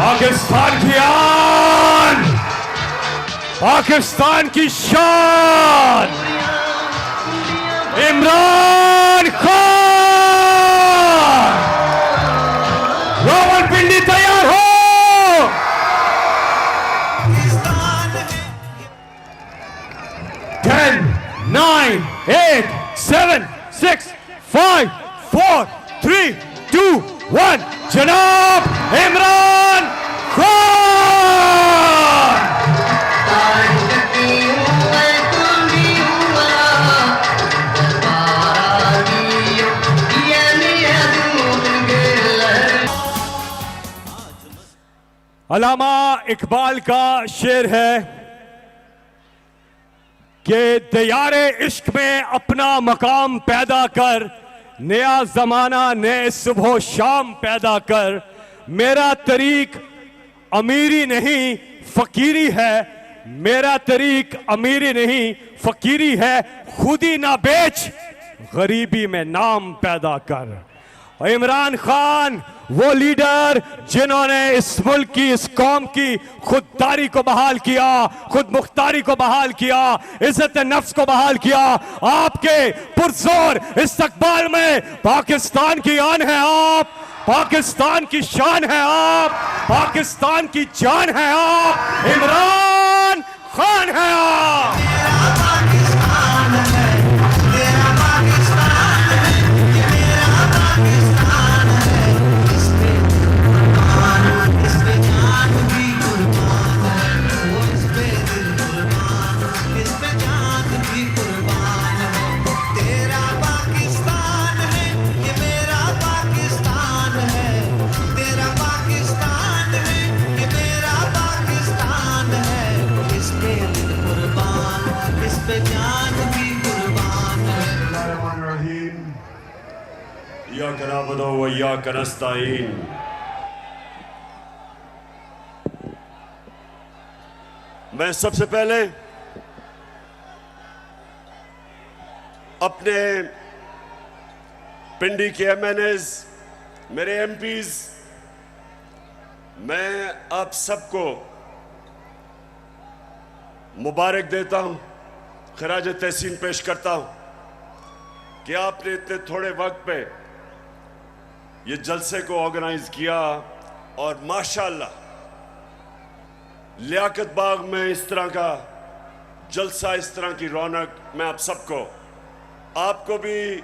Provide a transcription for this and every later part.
पाकिस्तान की आन, पाकिस्तान की शान, इमरान खान। रावलपिंडी तैयार हो। 10, 9, 8, 7, 6, 5, 4, 3, 2, 1 जनाब इमरान खान। अल्लामा इकबाल का शेर है कि दयारे इश्क में अपना मकाम पैदा कर, नया जमाना नए सुबह शाम पैदा कर। मेरा तरीक अमीरी नहीं फकीरी है, मेरा तरीक अमीरी नहीं फकीरी है। खुदी ना बेच गरीबी में नाम पैदा कर। और इमरान खान वो लीडर जिन्होंने इस मुल्क की, इस कौम की खुददारी को बहाल किया, खुद मुख्तारी को बहाल किया, इज्जत नफ्स को बहाल किया। आपके पुरजोर इस्तकबाल में पाकिस्तान की आन है आप, पाकिस्तान की शान है आप, पाकिस्तान की जान है आप, इमरान खान है आप। मैं सबसे पहले अपने पिंडी के एमएनएस, मेरे एमपीज, मैं आप सबको मुबारक देता हूं, खराज तहसीन पेश करता हूं कि आपने इतने थोड़े वक्त पे ये जलसे को ऑर्गेनाइज किया। और माशाअल्लाह लियाकत बाग में इस तरह का जलसा, इस तरह की रौनक, मैं आप सबको, आपको भी,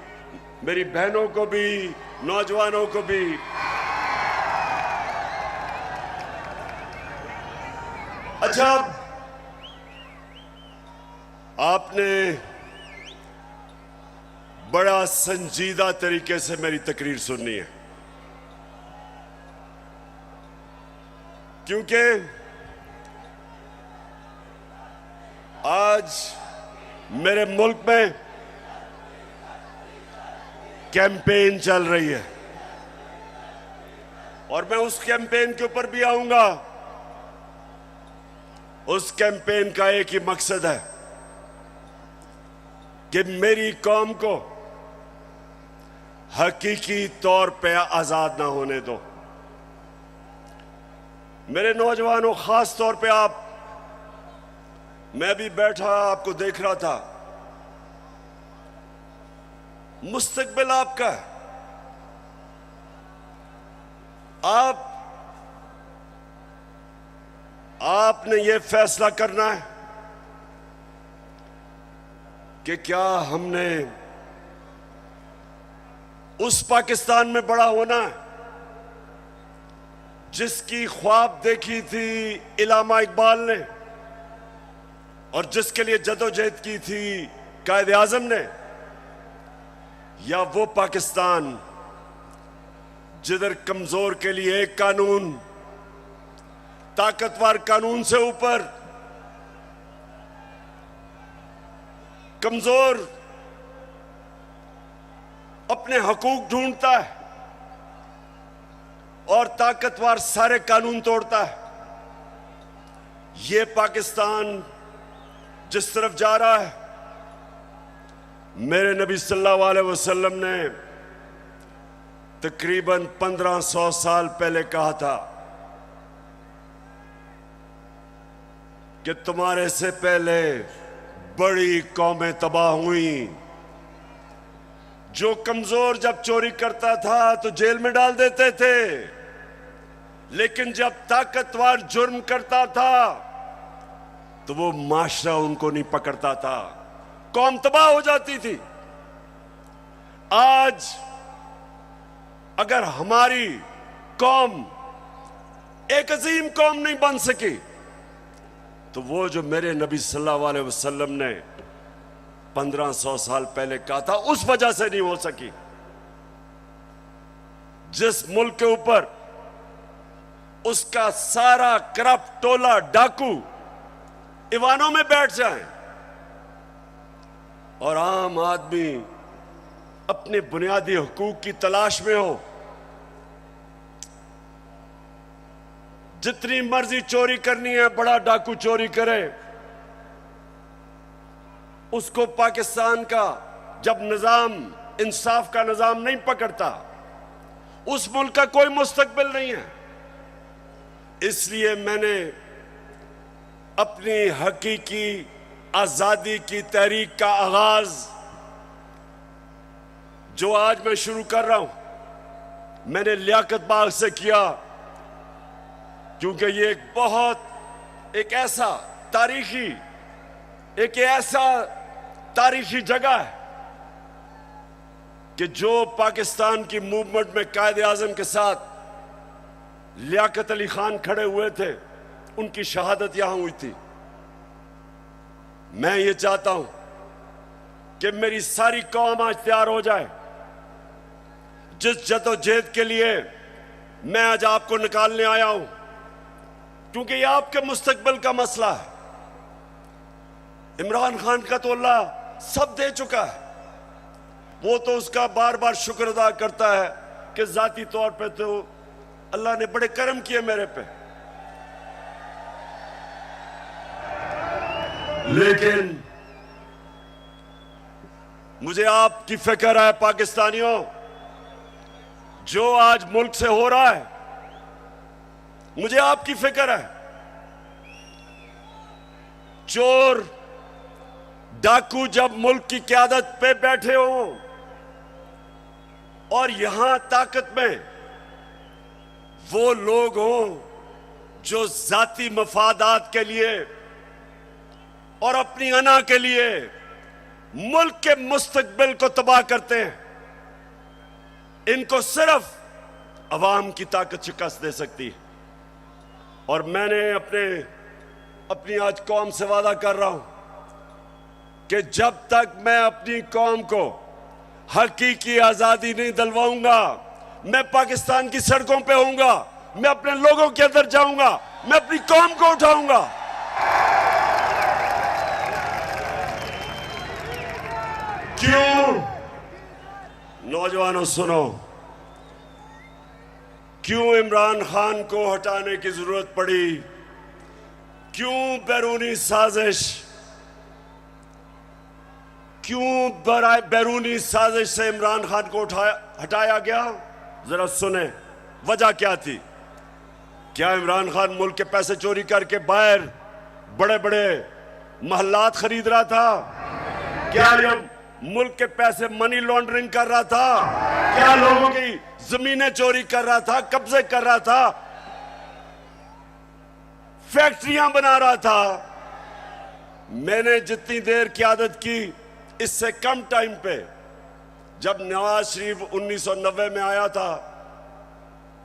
मेरी बहनों को भी, नौजवानों को भी अच्छा, आपने बड़ा संजीदा तरीके से मेरी तकरीर सुननी है, क्योंकि आज मेरे मुल्क में कैंपेन चल रही है और मैं उस कैंपेन के ऊपर भी आऊंगा। उस कैंपेन का एक ही मकसद है कि मेरी कौम को हकीकी तौर पे आजाद ना होने दो। मेरे नौजवानों, खास तौर पे आप, मैं भी बैठा आपको देख रहा था, मुस्तकबिल आपका है। आपने ये फैसला करना है कि क्या हमने उस पाकिस्तान में बड़ा होना है जिसकी ख्वाब देखी थी इलामा इकबाल ने और जिसके लिए जदोजहद की थी कायदे आजम ने, या वो पाकिस्तान जिधर कमजोर के लिए एक कानून, ताकतवर कानून से ऊपर कमजोर अपने हकूक ढूंढता है और ताकतवर सारे कानून तोड़ता है। ये पाकिस्तान जिस तरफ जा रहा है, मेरे नबी सल्लल्लाहु अलैहि वसल्लम ने तकरीबन 1500 साल पहले कहा था कि तुम्हारे से पहले बड़ी कौमें तबाह हुई। जो कमजोर जब चोरी करता था तो जेल में डाल देते थे, लेकिन जब ताकतवर जुर्म करता था तो वो माशरा उनको नहीं पकड़ता था, कौम तबाह हो जाती थी। आज अगर हमारी कौम एक अजीम कौम नहीं बन सकी तो वो जो मेरे नबी सल्लल्लाहु अलैहि वसल्लम ने 1500 साल पहले कहा था उस वजह से नहीं हो सकी। जिस मुल्क के ऊपर उसका सारा करप्ट टोला डाकू ईवानों में बैठ जाए और आम आदमी अपने बुनियादी हुकूक की तलाश में हो, जितनी मर्जी चोरी करनी है बड़ा डाकू चोरी करे, उसको पाकिस्तान का जब निजाम इंसाफ का निजाम नहीं पकड़ता उस मुल्क का कोई मुस्तकबिल नहीं है। इसलिए मैंने अपनी हकीकी आजादी की तहरीक का आगाज जो आज मैं शुरू कर रहा हूं मैंने लियाकत बाग से किया, क्योंकि ये एक ऐसा तारीखी जगह है कि जो पाकिस्तान की मूवमेंट में कायदे आजम के साथ लियाकत अली खान खड़े हुए थे, उनकी शहादत यहां हुई थी। मैं ये चाहता हूं कि मेरी सारी कौम आज तैयार हो जाए। जिस जदोजहद के लिए मैं आज आपको निकालने आया हूं, क्योंकि ये आपके मुस्तकबिल का मसला है। इमरान खान का तो अल्लाह सब दे चुका है, वो तो उसका बार बार शुक्र अदा करता है कि जाती तौर पे तो अल्लाह ने बड़े करम किए मेरे पे। लेकिन मुझे आपकी फिक्र है पाकिस्तानियों, जो आज मुल्क से हो रहा है मुझे आपकी फिक्र है। चोर डाकू जब मुल्क की क़यादत पे बैठे हों और यहां ताकत में वो लोग हों जो जाती मफादात के लिए और अपनी अना के लिए मुल्क के मुस्तकबिल को तबाह करते हैं, इनको सिर्फ अवाम की ताकत शिकस्त दे सकती है। और मैंने अपनी आज कौम से वादा कर रहा हूं कि जब तक मैं अपनी कौम को हकीकी आजादी नहीं दिलवाऊंगा, मैं पाकिस्तान की सड़कों पे होऊंगा, मैं अपने लोगों के अंदर जाऊंगा, मैं अपनी कौम को उठाऊंगा। क्यों? नौजवानों सुनो, क्यों इमरान खान को हटाने की जरूरत पड़ी? क्यों बैरूनी साजिश? क्यों बैरूनी साजिश से इमरान खान को हटाया गया? जरा सुने वजह क्या थी। क्या इमरान खान मुल्क के पैसे चोरी करके बाहर बड़े बड़े महल्लात खरीद रहा था? क्या ये मुल्क के पैसे मनी लॉन्ड्रिंग कर रहा था? क्या लोगों की जमीनें चोरी कर रहा था, कब्जे कर रहा था, फैक्ट्रियां बना रहा था? मैंने जितनी देर क़यादत की इससे कम टाइम पे, जब नवाज शरीफ 1990 में आया था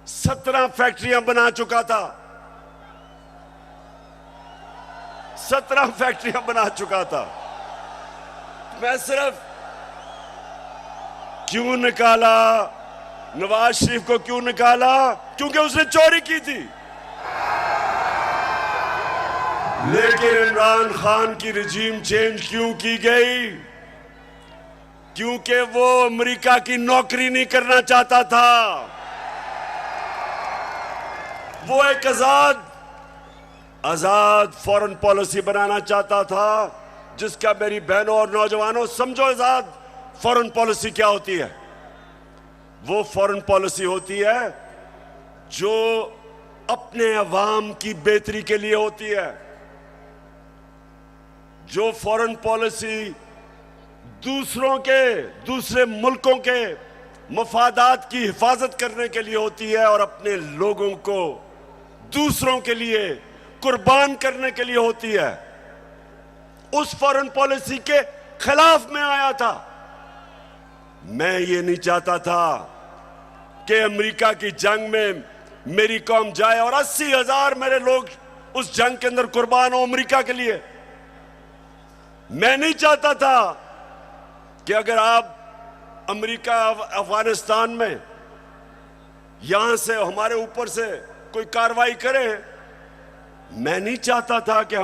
17 फैक्ट्रियां बना चुका था, 17 फैक्ट्रियां बना चुका था। मैं सिर्फ क्यों निकाला नवाज शरीफ को? क्यों निकाला? क्योंकि उसने चोरी की थी। लेकिन इमरान खान की रिजीम चेंज क्यों की गई? क्योंकि वो अमेरिका की नौकरी नहीं करना चाहता था। वो एक आजाद फॉरेन पॉलिसी बनाना चाहता था, जिसका मेरी बहनों और नौजवानों समझो आजाद फॉरेन पॉलिसी क्या होती है। वो फॉरेन पॉलिसी होती है जो अपने अवाम की बेहतरी के लिए होती है, जो फॉरेन पॉलिसी दूसरे मुल्कों के मफादात की हिफाजत करने के लिए होती है और अपने लोगों को दूसरों के लिए कुर्बान करने के लिए होती है, उस फॉरेन पॉलिसी के खिलाफ मैं आया था। मैं ये नहीं चाहता था कि अमेरिका की जंग में मेरी कौम जाए और 80,000 मेरे लोग उस जंग के अंदर कुर्बान हो अमेरिका के लिए। मैं नहीं चाहता था कि अगर आप अमेरिका अफगानिस्तान में यहां से हमारे ऊपर से कोई कार्रवाई करे, मैं नहीं चाहता था कि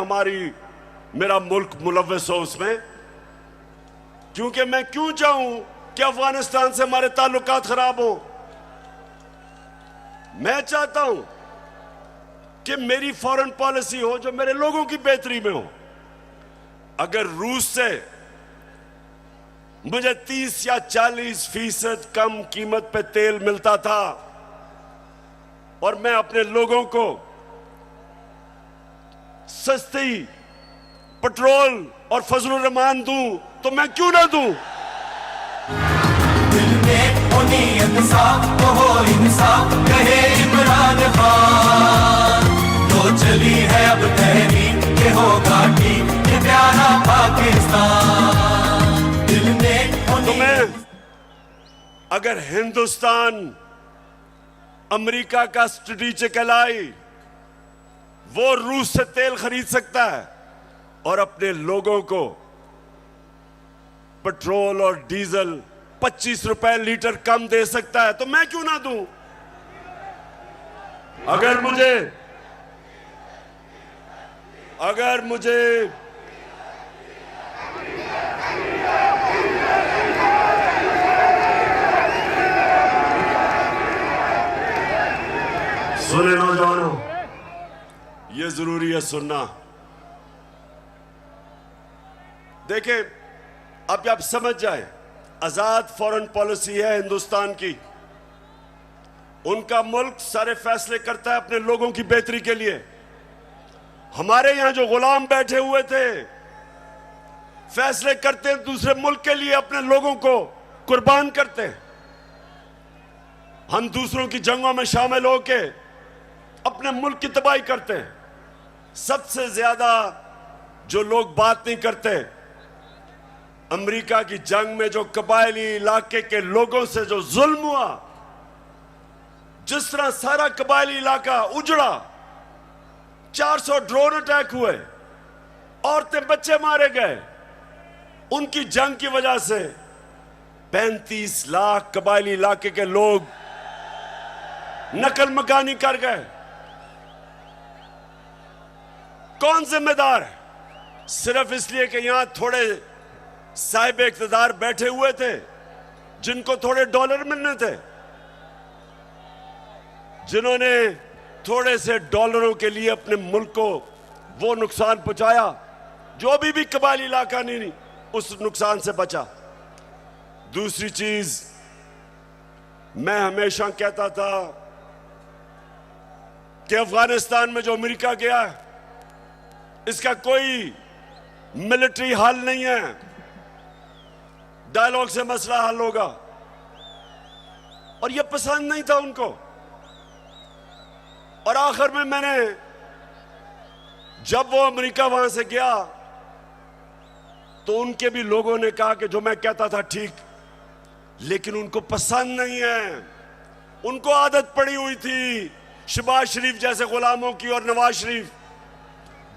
मेरा मुल्क मुलव्वस हो उसमें, क्योंकि मैं क्यों चाहूं कि अफगानिस्तान से हमारे ताल्लुकात खराब हो। मैं चाहता हूं कि मेरी फॉरेन पॉलिसी हो जो मेरे लोगों की बेहतरी में हो। अगर रूस से मुझे 30 या 40% कम कीमत पे तेल मिलता था और मैं अपने लोगों को सस्ती पेट्रोल और फजलुर रहमान दूं, तो मैं क्यों ना दूं। दिल में हो नीयत साफ तो हो इंसाफ, कहे इमरान खान। तो चली है अब तहरीक के होगा ठीक ये प्यारा पाकिस्तान। दिल में हो तो मैं अगर हिंदुस्तान अमेरिका का स्ट्रेटेजिक एलाई, वो रूस से तेल खरीद सकता है और अपने लोगों को पेट्रोल और डीजल 25 रुपए लीटर कम दे सकता है, तो मैं क्यों ना दूं। अगर मुझे सुने नौजवानों, यह जरूरी है सुनना। देखें, अब आप समझ जाए, आजाद फॉरेन पॉलिसी है हिंदुस्तान की। उनका मुल्क सारे फैसले करता है अपने लोगों की बेहतरी के लिए। हमारे यहां जो गुलाम बैठे हुए थे, फैसले करते हैं दूसरे मुल्क के लिए, अपने लोगों को कुर्बान करते हैं। हम दूसरों की जंगों में शामिल होके अपने मुल्क की तबाही करते हैं। सबसे ज्यादा जो लोग बात नहीं करते, अमेरिका की जंग में जो कबायली इलाके के लोगों से जो जुल्म हुआ, जिस तरह सारा कबायली इलाका उजड़ा, 400 ड्रोन अटैक हुए, औरतें बच्चे मारे गए, उनकी जंग की वजह से 35 लाख कबायली इलाके के लोग नकल मकानी कर गए। कौन जिम्मेदार है? सिर्फ इसलिए कि यहां थोड़े साहिब इख्तिदार बैठे हुए थे जिनको थोड़े डॉलर मिलने थे, जिन्होंने थोड़े से डॉलरों के लिए अपने मुल्क को वो नुकसान पहुंचाया जो अभी भी कबायली इलाका नहीं उस नुकसान से बचा। दूसरी चीज, मैं हमेशा कहता था कि अफगानिस्तान में जो अमेरिका गया है, इसका कोई मिलिट्री हल नहीं है, डायलॉग से मसला हल होगा। और यह पसंद नहीं था उनको। और आखिर में मैंने, जब वो अमेरिका वहां से गया, तो उनके भी लोगों ने कहा कि जो मैं कहता था ठीक, लेकिन उनको पसंद नहीं है। उनको आदत पड़ी हुई थी शहबाज शरीफ जैसे गुलामों की और नवाज शरीफ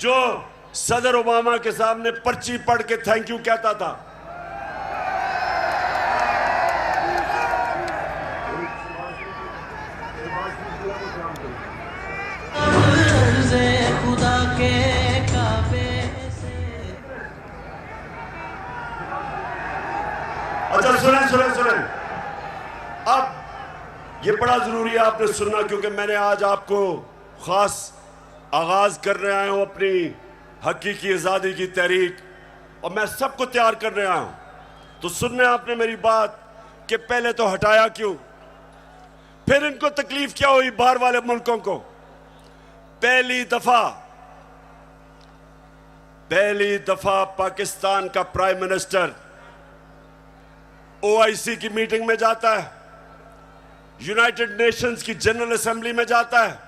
जो सदर ओबामा के सामने पर्ची पढ़ के थैंक यू कहता था। खुदा के काबे से। अच्छा सुने, अब ये बड़ा जरूरी है आपने सुनना, क्योंकि मैंने आज आपको खास आगाज करने आया हूं अपनी हकीकी आजादी की तहरीक, और मैं सबको तैयार करने आया हूं। तो सुनने आपने मेरी बात कि पहले तो हटाया क्यों, फिर इनको तकलीफ क्या हुई बाहर वाले मुल्कों को। पहली दफा पाकिस्तान का प्राइम मिनिस्टर ओआईसी की मीटिंग में जाता है, यूनाइटेड नेशंस की जनरल असेंबली में जाता है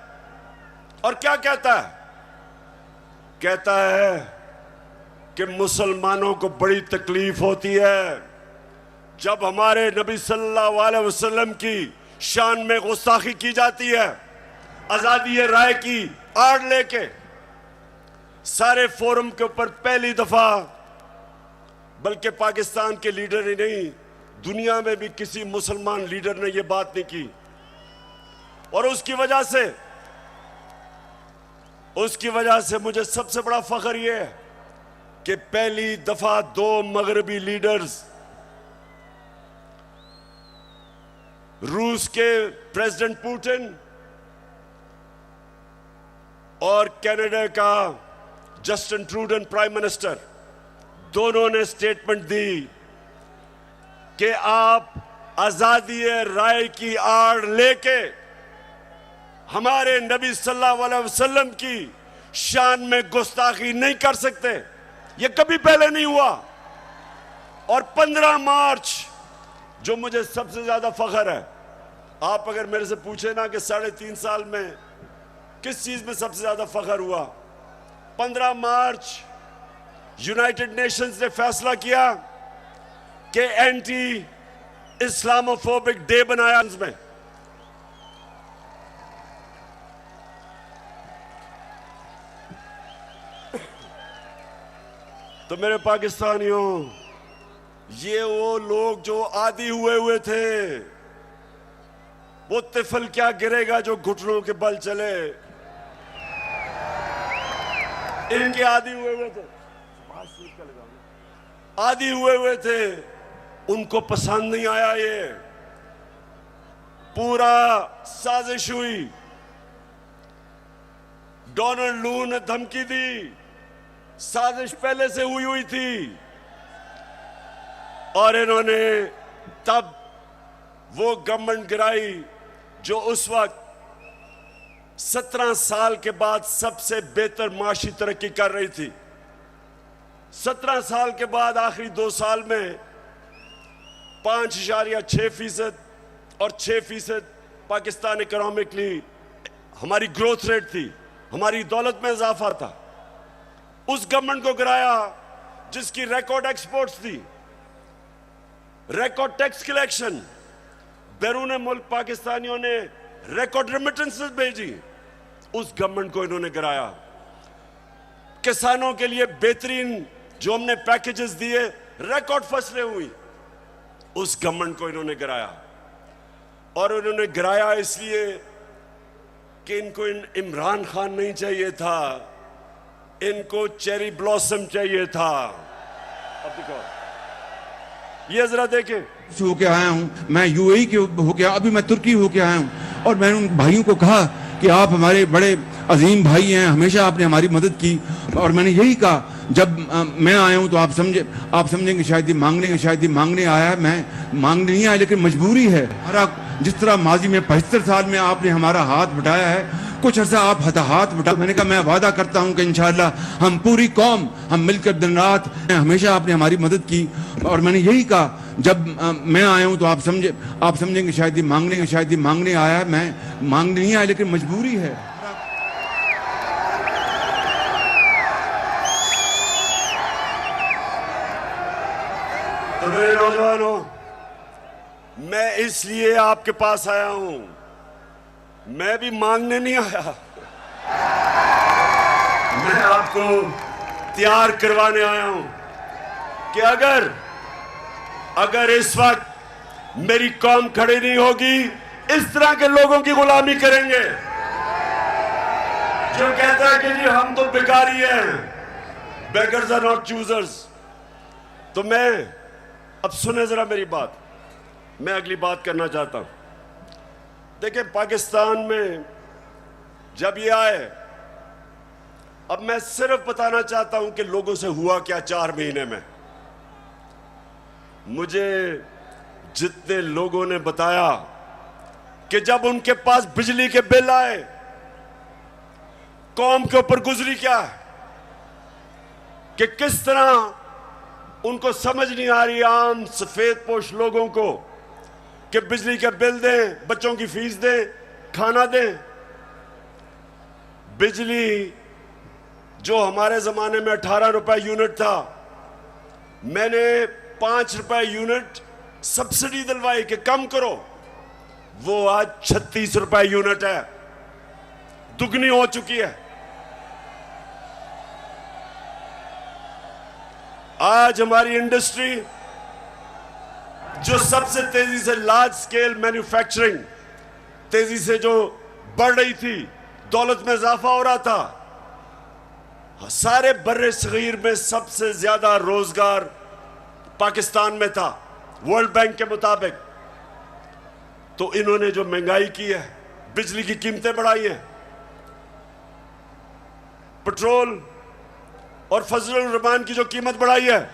और क्या कहता है? कहता है कि मुसलमानों को बड़ी तकलीफ होती है जब हमारे नबी सल्लल्लाहु अलैहि वसल्लम की शान में गुस्ताखी की जाती है। आजादी राय की आड़ लेके सारे फोरम के ऊपर पहली दफा, बल्कि पाकिस्तान के लीडर ही नहीं, दुनिया में भी किसी मुसलमान लीडर ने यह बात नहीं की। और उसकी वजह से मुझे सबसे बड़ा फख्र यह है कि पहली दफा दो मगरबी लीडर्स, रूस के प्रेसिडेंट पुतिन और कनाडा का जस्टिन ट्रूडो प्राइम मिनिस्टर, दोनों ने स्टेटमेंट दी कि आप आजादी राय की आड़ लेके हमारे नबी सल्लल्लाहु अलैहि वसल्लम की शान में गुस्ताखी नहीं कर सकते। यह कभी पहले नहीं हुआ। और 15 मार्च, जो मुझे सबसे ज्यादा फख्र है, आप अगर मेरे से पूछे ना कि 3.5 साल में किस चीज में सबसे ज्यादा फख्र हुआ, 15 मार्च यूनाइटेड नेशंस ने फैसला किया कि एंटी इस्लामोफोबिक डे बनाया में। तो मेरे पाकिस्तानियों, ये वो लोग जो आदी हुए थे, वो तिफल क्या गिरेगा जो घुटनों के बल चले, इनके आदी हुए थे, आदी हुए थे, उनको पसंद नहीं आया। ये पूरा साजिश हुई। डोनाल्ड लू ने धमकी दी, साजिश पहले से हुई थी। और इन्होंने तब वो गवर्नमेंट गिराई जो उस वक्त 17 साल के बाद सबसे बेहतर माशी तरक्की कर रही थी। 17 साल के बाद आखिरी 2 साल में 5.6% और 6% पाकिस्तान इकोनॉमिकली हमारी ग्रोथ रेट थी, हमारी दौलत में इजाफा था। उस गवर्नमेंट को गिराया जिसकी रिकॉर्ड एक्सपोर्ट्स थी, रिकॉर्ड टैक्स कलेक्शन, बैरून मुल्क पाकिस्तानियों ने रिकॉर्ड रेमिटेंसेस भेजी। उस गवर्नमेंट को इन्होंने गिराया। किसानों के लिए बेहतरीन जो हमने पैकेजेस दिए, रिकॉर्ड फसलें हुई, उस गवर्नमेंट को इन्होंने गिराया। और उन्होंने गिराया इसलिए कि इनको इमरान खान नहीं चाहिए था, इनको चेरी ब्लॉसम चाहिए था। अब देखो, ये जरा देखें, होके आया हूँ मैं, यूएई के होके, अभी मैं तुर्की होके आया हूँ। और मैंने उन भाइयों को कहा कि आप हमारे बड़े अजीम भाई हैं, हमेशा आपने हमारी मदद की। और मैंने यही कहा, जब मैं आया हूँ तो आप समझेंगे शायद ये मांगने आया है। मैं मांगने नहीं आया, लेकिन मजबूरी है। हमारा जिस तरह माजी में 75 साल में आपने हमारा हाथ बटाया है, कुछ अर्सा आप हाथ बटा। मैंने कहा मैं वादा करता हूं कि इंशाअल्लाह हम पूरी कौम, हम मिलकर दिन रात, हमेशा आपने हमारी मदद की। और मैंने यही कहा, जब मैं आया हूं तो आप समझेंगे शायद ये मांगने आया है। मैं मांगने नहीं आया, लेकिन मजबूरी है। तो मेरे नौजवानों, मैं इसलिए आपके पास आया हूं, मैं भी मांगने नहीं आया, मैं आपको तैयार करवाने आया हूं कि अगर इस वक्त मेरी कौम खड़ी नहीं होगी, इस तरह के लोगों की गुलामी करेंगे जो कहता है कि जी हम तो भिखारी हैं, बेगर्स आर नॉट चूजर्स। तो मैं, अब सुने जरा मेरी बात, मैं अगली बात करना चाहता हूं। देखिए, पाकिस्तान में जब ये आए, अब मैं सिर्फ बताना चाहता हूं कि लोगों से हुआ क्या 4 महीने में। मुझे जितने लोगों ने बताया कि जब उनके पास बिजली के बिल आए, कौम के ऊपर गुजरी क्या है, कि किस तरह उनको समझ नहीं आ रही आम सफेद पोश लोगों को कि बिजली के बिल दें, बच्चों की फीस दें, खाना दें। बिजली जो हमारे जमाने में 18 रुपए यूनिट था, मैंने 5 रुपए यूनिट सब्सिडी दिलवाई कि कम करो, वो आज 36 रुपए यूनिट है, दुगनी हो चुकी है। आज हमारी इंडस्ट्री जो सबसे तेजी से लार्ज स्केल मैन्युफैक्चरिंग तेजी से जो बढ़ रही थी, दौलत में इजाफा हो रहा था, सारे बर्रे सगीर में सबसे ज्यादा रोजगार पाकिस्तान में था वर्ल्ड बैंक के मुताबिक। तो इन्होंने जो महंगाई की है, बिजली की कीमतें बढ़ाई हैं, पेट्रोल और फजलुर रहमान की जो कीमत बढ़ाई है,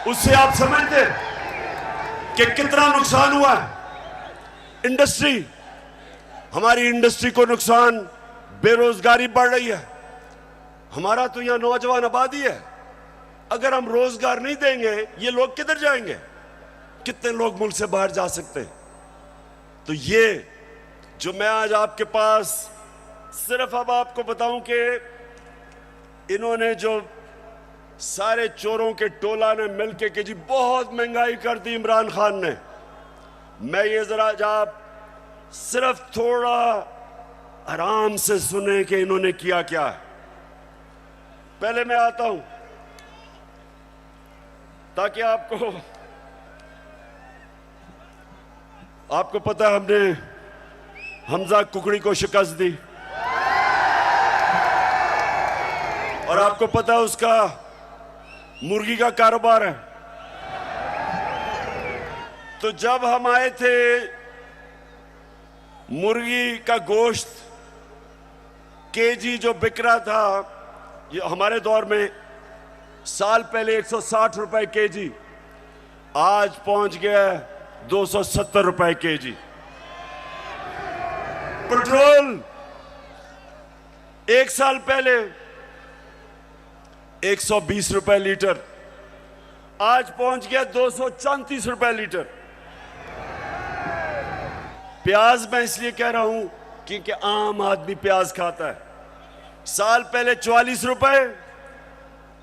उससे आप समझते कि कितना नुकसान हुआ है इंडस्ट्री। हमारी इंडस्ट्री को नुकसान, बेरोजगारी बढ़ रही है। हमारा तो यहां नौजवान आबादी है, अगर हम रोजगार नहीं देंगे ये लोग किधर जाएंगे? कितने लोग मुल्क से बाहर जा सकते हैं? तो ये जो मैं आज आपके पास सिर्फ अब आपको बताऊं कि इन्होंने जो सारे चोरों के टोला ने मिलके कि जी बहुत महंगाई कर दी इमरान खान ने, मैं ये जरा आप सिर्फ थोड़ा आराम से सुने कि इन्होंने किया क्या है। पहले मैं आता हूं ताकि आपको पता है हमने हमजा कुकड़ी को शिकस्त दी और आपको पता है उसका मुर्गी का कारोबार है। तो जब हम आए थे, मुर्गी का गोश्त केजी जो बिक रहा था, ये हमारे दौर में साल पहले 160 रुपए केजी, आज पहुंच गया 270 रुपए केजी। पेट्रोल एक साल पहले 120 रुपए लीटर, आज पहुंच गया 234 रुपए लीटर। प्याज मैं इसलिए कह रहा हूं क्योंकि आम आदमी प्याज खाता है। साल पहले 44 रुपए,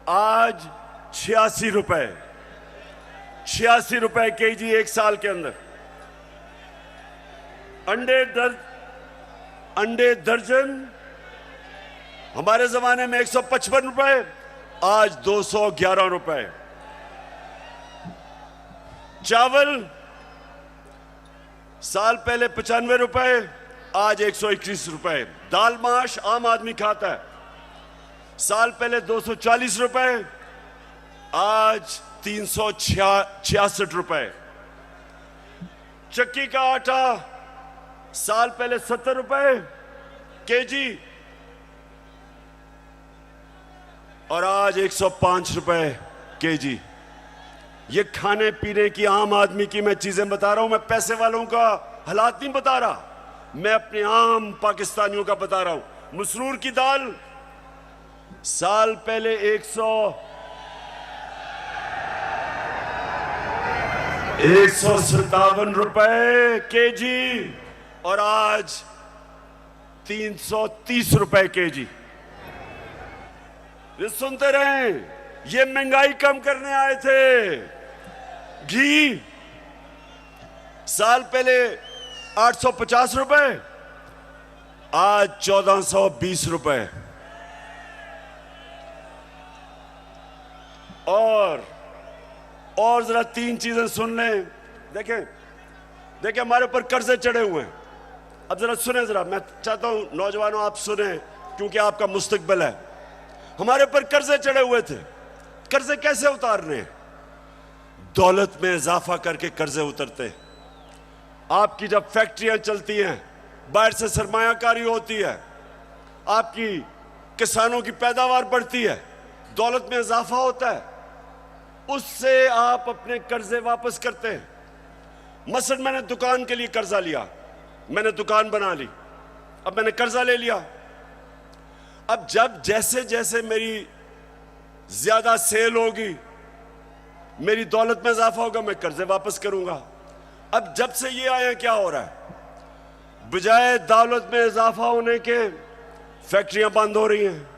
आज 86 रुपए, 86 रुपए केजी एक साल के अंदर। अंडे दर्जन हमारे जमाने में 155 रुपए, आज 211 रुपए। चावल साल पहले 95 रुपए, आज 121 रुपए। दाल माश आम आदमी खाता है, साल पहले 240 रुपए, आज 366 रुपए। चक्की का आटा साल पहले 70 रुपए केजी और आज 105 रुपए केजी। ये खाने पीने की आम आदमी की मैं चीजें बता रहा हूं, मैं पैसे वालों का हालात नहीं बता रहा, मैं अपने आम पाकिस्तानियों का बता रहा हूं। मसरूर की दाल साल पहले 157 रुपए केजी और आज 330 रुपए केजी। ये सुनते रहे, ये महंगाई कम करने आए थे। घी साल पहले 850 रुपए, आज 1420 रुपए। और जरा 3 चीजें सुन लें। देखें हमारे ऊपर कर्जे चढ़े हुए हैं। अब जरा सुने, जरा मैं चाहता हूं नौजवानों आप सुने क्योंकि आपका मुस्तकबिल है। हमारे ऊपर कर्जे चढ़े हुए थे, कर्जे कैसे उतारने हैं? दौलत में इजाफा करके कर्जे उतरते हैं। आपकी जब फैक्ट्रियां चलती हैं, बाहर से सरमायाकारी होती है, आपकी किसानों की पैदावार बढ़ती है, दौलत में इजाफा होता है, उससे आप अपने कर्जे वापस करते हैं। मसलन मैंने दुकान के लिए कर्जा लिया, मैंने दुकान बना ली, अब मैंने कर्जा ले लिया। अब जब जैसे जैसे मेरी ज्यादा सेल होगी, मेरी दौलत में इजाफा होगा, मैं कर्जे वापस करूंगा। अब जब से ये आया क्या हो रहा है, बजाय दौलत में इजाफा होने के फैक्ट्रियां बंद हो रही हैं।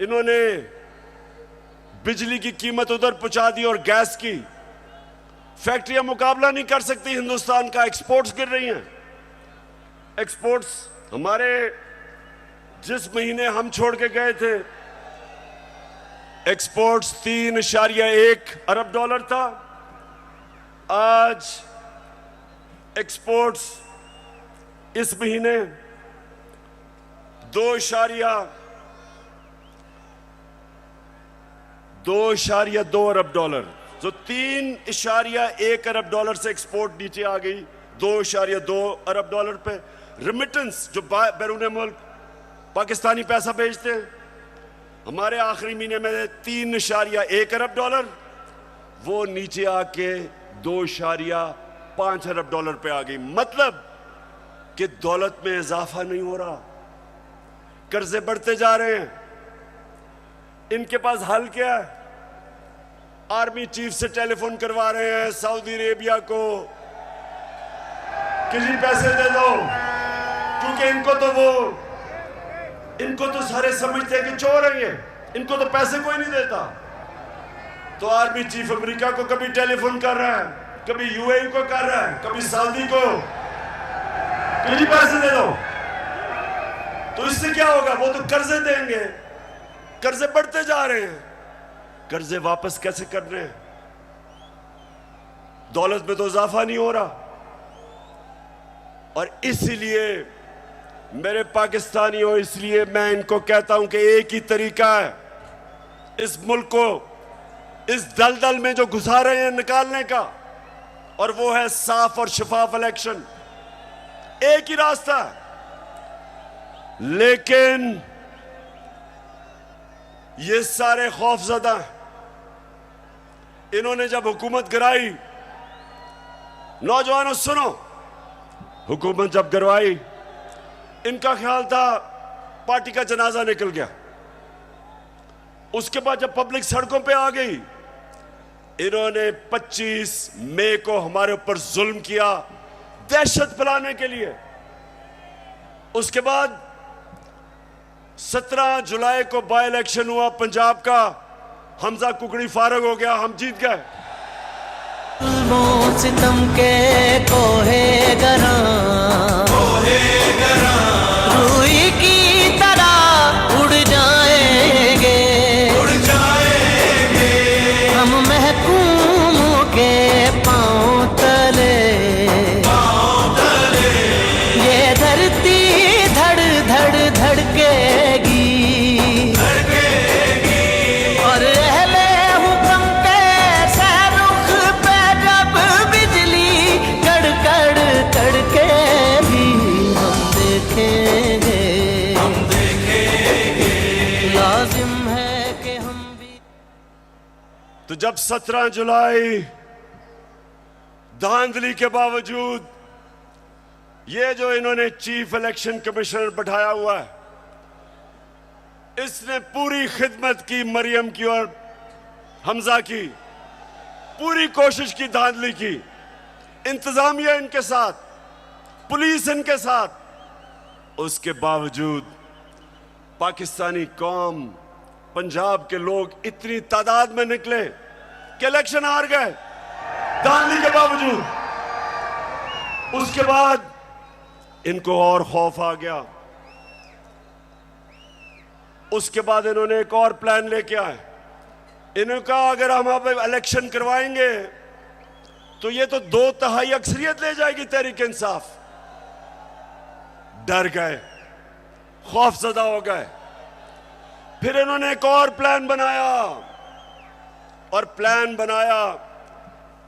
इन्होंने बिजली की कीमत उधर पहुंचा दी और गैस की। फैक्ट्रियां मुकाबला नहीं कर सकती हिंदुस्तान का, एक्सपोर्ट्स गिर रही हैं। एक्सपोर्ट्स हमारे जिस महीने हम छोड़ के गए थे, एक्सपोर्ट्स 3.1 अरब डॉलर था। आज एक्सपोर्ट्स इस महीने 2.2 अरब डॉलर, जो 3.1 अरब डॉलर से एक्सपोर्ट नीचे आ गई 2.2 अरब डॉलर पे। रिमिटेंस जो बैरून मुल्क पाकिस्तानी पैसा भेजते हैं, हमारे आखिरी महीने में 3.1 अरब डॉलर, वो नीचे आके 2.5 अरब डॉलर पे आ गई। मतलब कि दौलत में इजाफा नहीं हो रहा, कर्जे बढ़ते जा रहे हैं। इनके पास हल क्या है? आर्मी चीफ से टेलीफोन करवा रहे हैं सऊदी अरेबिया को कि जी पैसे दे दो, क्योंकि इनको तो सारे समझते हैं कि चोर हैं ये, इनको तो पैसे कोई नहीं देता। तो आर्मी चीफ अमेरिका को कभी टेलीफोन कर रहा है, कभी यूएई को कर रहा है, कभी सऊदी को कि जी पैसे दे दो। तो इससे क्या होगा? वो तो कर्जे देंगे, कर्जे बढ़ते जा रहे हैं। कर्जे वापस कैसे कर रहे हैं? दौलत में तो इजाफा नहीं हो रहा। और इसलिए मेरे पाकिस्तानियों, इसलिए मैं इनको कहता हूं कि एक ही तरीका है इस मुल्क को इस दलदल में जो घुसा रहे हैं निकालने का, और वो है साफ और शफाफ इलेक्शन। एक ही रास्ता है। लेकिन ये सारे खौफजदा हैं। इन्होंने जब हुकूमत गिराई, नौजवानों सुनो, हुकूमत जब गिरवाई, इनका ख्याल था पार्टी का जनाजा निकल गया। उसके बाद जब पब्लिक सड़कों पे आ गई, इन्होंने 25 मई को हमारे ऊपर जुल्म किया दहशत फैलाने के लिए। उसके बाद 17 जुलाई को बाई इलेक्शन हुआ पंजाब का, हमजा कुकड़ी फारग हो गया, हम जीत गए। सितम के कोहे गरा रूई की तरह उड़ जाएंगे हम महकूमों के पांव तले। ये धरती धड़ धड़ धड़केगी और अहले हुक्म के सहरुख पे जब बिजली कड़कड़ कड़के भी हम देखेंगे लाजिम है कि हम भी। तो जब 17 जुलाई धांधली के बावजूद ये जो इन्होंने चीफ इलेक्शन कमिश्नर बैठाया हुआ है, इसने पूरी खिदमत की मरियम की और हमजा की, पूरी कोशिश की, धांधली की, इंतजामिया इनके साथ, पुलिस इनके साथ। उसके बावजूद पाकिस्तानी कौम, पंजाब के लोग इतनी तादाद में निकले कि इलेक्शन हार गए धांधली के बावजूद। उसके बाद इनको और खौफ आ गया। उसके बाद इन्होंने एक और प्लान लेके आए। इन्होंने कहा अगर हम अब इलेक्शन करवाएंगे तो ये तो 2/3 अक्सरियत ले जाएगी तहरीक इंसाफ। डर गए, खौफजदा हो गए। फिर इन्होंने एक और प्लान बनाया, और प्लान बनाया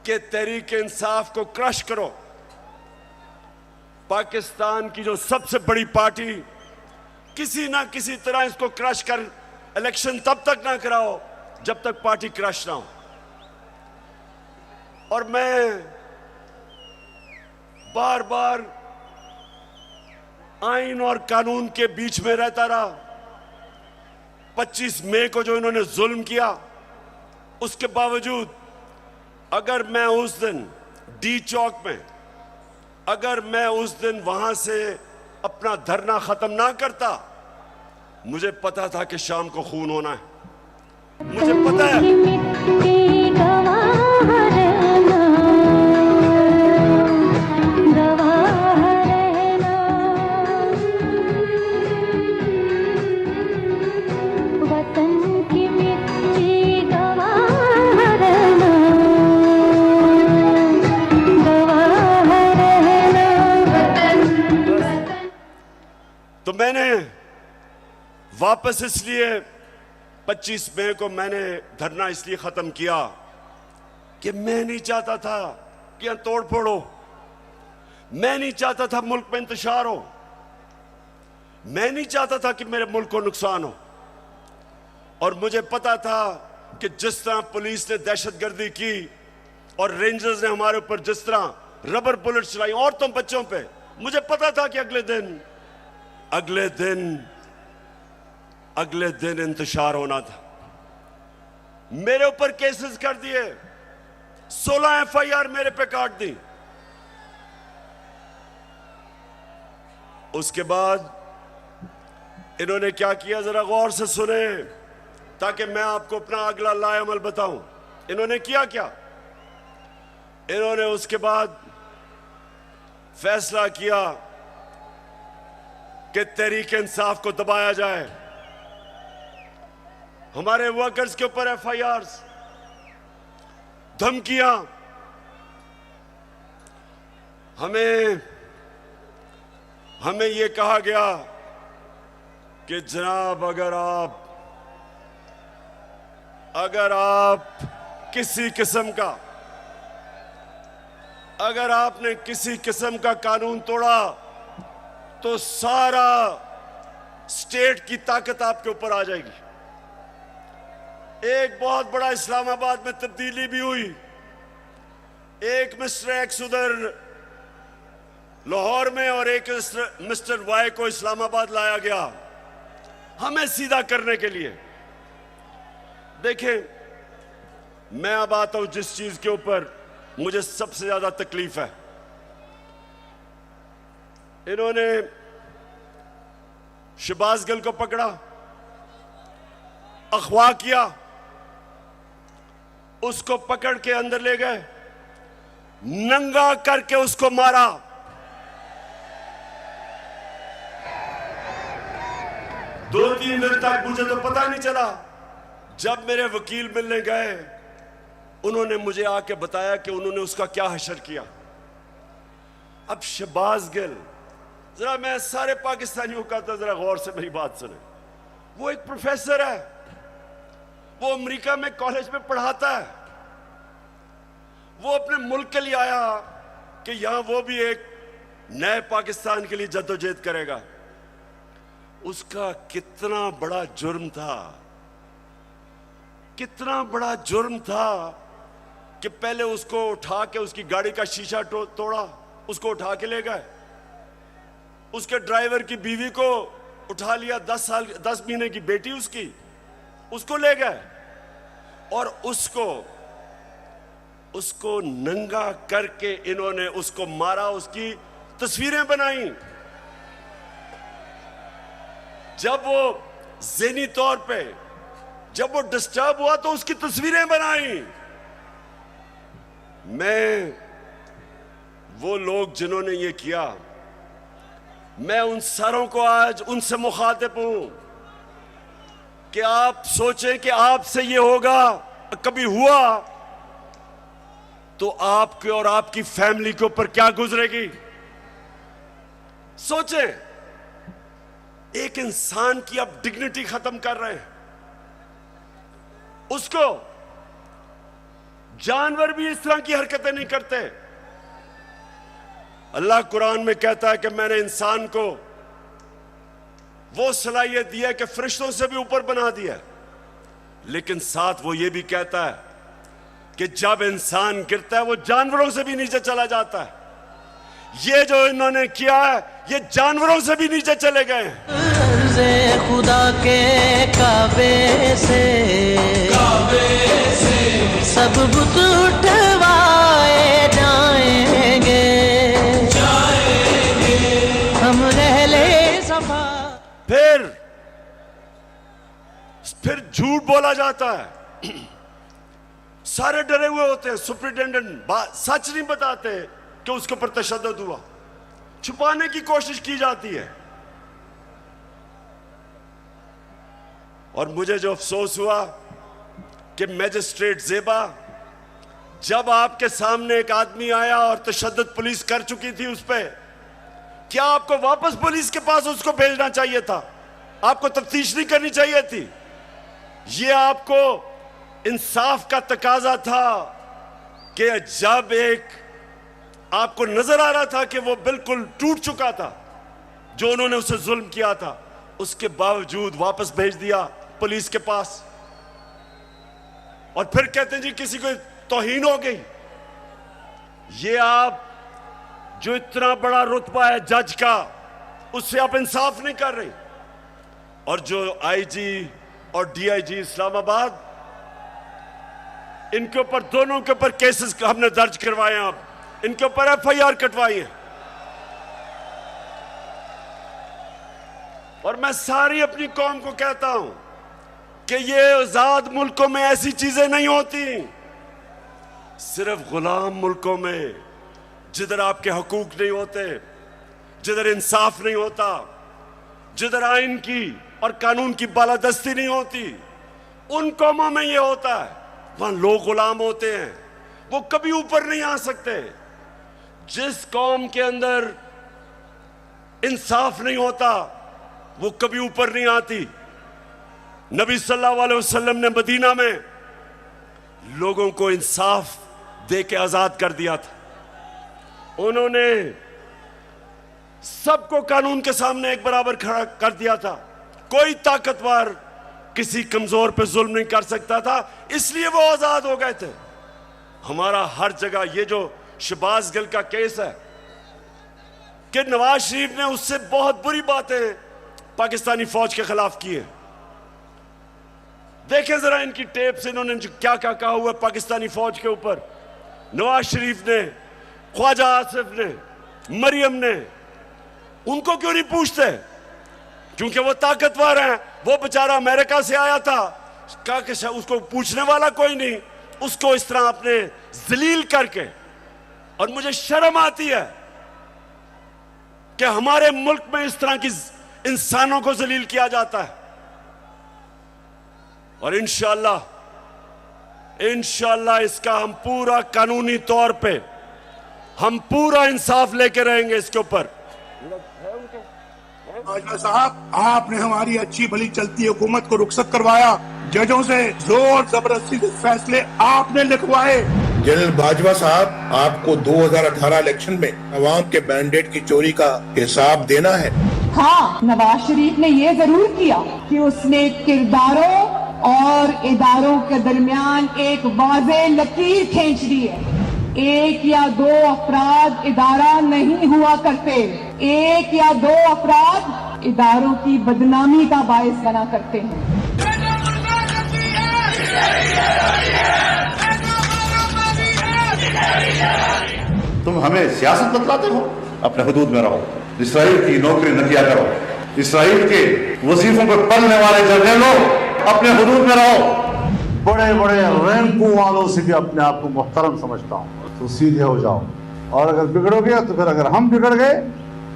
कि तहरीक इंसाफ को क्रश करो। पाकिस्तान की जो सबसे बड़ी पार्टी, किसी ना किसी तरह इसको क्रश कर इलेक्शन तब तक ना कराओ जब तक पार्टी क्रश ना हो। और मैं बार बार आइन और कानून के बीच में रहता रहा। 25 मई को जो इन्होंने जुल्म किया, उसके बावजूद अगर मैं उस दिन डी चौक में, अगर मैं उस दिन वहां से अपना धरना खत्म ना करता, मुझे पता था कि शाम को खून होना है। मुझे पता है तो मैंने वापस इसलिए 25 मई को मैंने धरना इसलिए खत्म किया कि मैं नहीं चाहता था कि यहां तोड़ फोड़ हो, मैं नहीं चाहता था मुल्क में इंतशार हो, मैं नहीं चाहता था कि मेरे मुल्क को नुकसान हो। और मुझे पता था कि जिस तरह पुलिस ने दहशतगर्दी की और रेंजर्स ने हमारे ऊपर जिस तरह रबर बुलेट चलाई औरतों बच्चों पे, मुझे पता था कि अगले दिन इंतशार होना था। मेरे ऊपर केसेस कर दिए, 16 FIR मेरे पे काट दी। उसके बाद इन्होंने क्या किया, जरा गौर से सुने ताकि मैं आपको अपना अगला लाएअमल बताऊं। इन्होंने किया क्या, इन्होंने उसके बाद फैसला किया कि तहरीक इंसाफ को दबाया जाए। हमारे वर्कर्स के ऊपर FIRs, धमकियां, हमें यह कहा गया कि जनाब अगर आप किसी किस्म का, अगर आपने किसी किस्म का कानून तोड़ा तो सारा स्टेट की ताकत आपके ऊपर आ जाएगी। एक बहुत बड़ा इस्लामाबाद में तब्दीली भी हुई। एक मिस्टर एक्स उधर लाहौर में और एक मिस्टर वाई को इस्लामाबाद लाया गया हमें सीधा करने के लिए। देखें, मैं अब आता हूं जिस चीज के ऊपर मुझे सबसे ज्यादा तकलीफ है। इन्होंने शहबाज गिल को पकड़ा, अगवा किया, उसको पकड़ के अंदर ले गए, नंगा करके उसको मारा। दो तीन दिन तक मुझे तो पता नहीं चला। जब मेरे वकील मिलने गए, उन्होंने मुझे आके बताया कि उन्होंने उसका क्या हशर किया। अब शहबाज गिल, जरा मैं सारे पाकिस्तानियों का तो जरा गौर से मेरी बात सुने। वो एक प्रोफेसर है, वो अमेरिका में कॉलेज में पढ़ाता है, वो अपने मुल्क के लिए आया कि यहां वो भी एक नए पाकिस्तान के लिए जद्दोजहद करेगा। उसका कितना बड़ा जुर्म था, कितना बड़ा जुर्म था कि पहले उसको उठा के उसकी गाड़ी का शीशा तोड़ा, उसको उठा के ले गए। उसके ड्राइवर की बीवी को उठा लिया, 10 महीने की बेटी उसको ले गए और उसको नंगा करके इन्होंने उसको मारा, उसकी तस्वीरें बनाई। जब वो ज़हनी तौर पे जब वो डिस्टर्ब हुआ तो उसकी तस्वीरें बनाई। मैं, वो लोग जिन्होंने ये किया, मैं उन सारों को आज उनसे मुखातिब हूं कि आप सोचें कि आपसे ये होगा, कभी हुआ तो आपके और आपकी फैमिली के ऊपर क्या गुजरेगी। सोचें, एक इंसान की आप डिग्निटी खत्म कर रहे हैं, उसको जानवर भी इस तरह की हरकतें नहीं करते। अल्लाह कुरान में कहता है कि मैंने इंसान को वो सलाहियत दी है कि फरिश्तों से भी ऊपर बना दिया, लेकिन साथ वो ये भी कहता है कि जब इंसान गिरता है वो जानवरों से भी नीचे चला जाता है। ये जो इन्होंने किया है, ये जानवरों से भी नीचे चले गए हैं। अर्ज़े खुदा के काबे से सब बुत उठवाए जाएंगे हम रहले सफा। फिर झूठ बोला जाता है, सारे डरे हुए होते हैं, सुपरिटेंडेंट सच नहीं बताते कि उसके ऊपर तशद्दुद हुआ, छुपाने की कोशिश की जाती है। और मुझे जो अफसोस हुआ कि मैजिस्ट्रेट ज़ेबा, जब आपके सामने एक आदमी आया और तशद्दुद पुलिस कर चुकी थी उस पर, क्या आपको वापस पुलिस के पास उसको भेजना चाहिए था? आपको तफ्तीश नहीं करनी चाहिए थी? ये आपको इंसाफ का तकाजा था कि जब एक आपको नजर आ रहा था कि वो बिल्कुल टूट चुका था, जो उन्होंने उसे जुल्म किया था, उसके बावजूद वापस भेज दिया पुलिस के पास, और फिर कहते हैं जी किसी को तौहीन हो गई। ये आप जो इतना बड़ा रुतबा है जज का, उससे आप इंसाफ नहीं कर रहे। और जो आईजी और डीआईजी इस्लामाबाद, इनके ऊपर, दोनों के ऊपर केसेस हमने दर्ज करवाए हैं, आप इनके ऊपर एफआईआर कटवाई है। और मैं सारी अपनी कौम को कहता हूं कि ये आजाद मुल्कों में ऐसी चीजें नहीं होती, सिर्फ गुलाम मुल्कों में, जिधर आपके हकूक नहीं होते, जिधर इंसाफ नहीं होता, जिधर आइन की और कानून की बालादस्ती नहीं होती, उन कौमों में ये होता है। वहां लोग गुलाम होते हैं, वो कभी ऊपर नहीं आ सकते। जिस कौम के अंदर इंसाफ नहीं होता, वो कभी ऊपर नहीं आती। नबी सल्लल्लाहु अलैहि वसल्लम ने मदीना में लोगों को इंसाफ दे के आजाद कर दिया था। उन्होंने सबको कानून के सामने एक बराबर खड़ा कर दिया था। कोई ताकतवर किसी कमजोर पे जुल्म नहीं कर सकता था, इसलिए वो आजाद हो गए थे। हमारा हर जगह ये जो शहबाज गिल का केस है कि नवाज शरीफ ने उससे बहुत बुरी बातें पाकिस्तानी फौज के खिलाफ की है। देखें जरा इनकी टेप से इन्होंने क्या क्या कहा हुआ पाकिस्तानी फौज के ऊपर। नवाज शरीफ ने, ख्वाजा आसिफ ने, मरियम ने, उनको क्यों नहीं पूछते? क्योंकि वो ताकतवर हैं। वो बेचारा अमेरिका से आया था, कहा कि उसको पूछने वाला कोई नहीं, उसको इस तरह आपने जलील करके। और मुझे शर्म आती है कि हमारे मुल्क में इस तरह की इंसानों को जलील किया जाता है। और इंशाअल्लाह इसका हम पूरा कानूनी तौर पे हम पूरा इंसाफ लेके रहेंगे इसके ऊपर। बाजवा साहब, आपने हमारी अच्छी भली चलती हुकूमत को रुखसत करवाया, जजों से जोर जबरदस्ती से फैसले आपने लिखवाए। जनरल बाजवा साहब, आपको 2018 इलेक्शन में अवाम के मैंडेट की चोरी का हिसाब देना है। हाँ, नवाज शरीफ ने ये जरूर किया कि उसने किरदारों और इदारों के दरमियान एक वाज़ेह लकीर खींच दी है। एक या दो अफराद इदारा नहीं हुआ करते, एक या दो अफराद इदारों की बदनामी का बायस बना करते हैं। तुम हमें सियासत बतलाते हो, अपने हुदूद में रहो। इसराइल की नौकरी न किया करो, इसराइल के वजीफों पर पलने वाले जर्नलों अपने हुदूद में रहो। बड़े बड़े रैंकों वालों से भी अपने आप को मुहतरम समझता हूँ, तो सीधे हो जाओ। और अगर बिगड़ोगे तो फिर अगर हम बिगड़ गए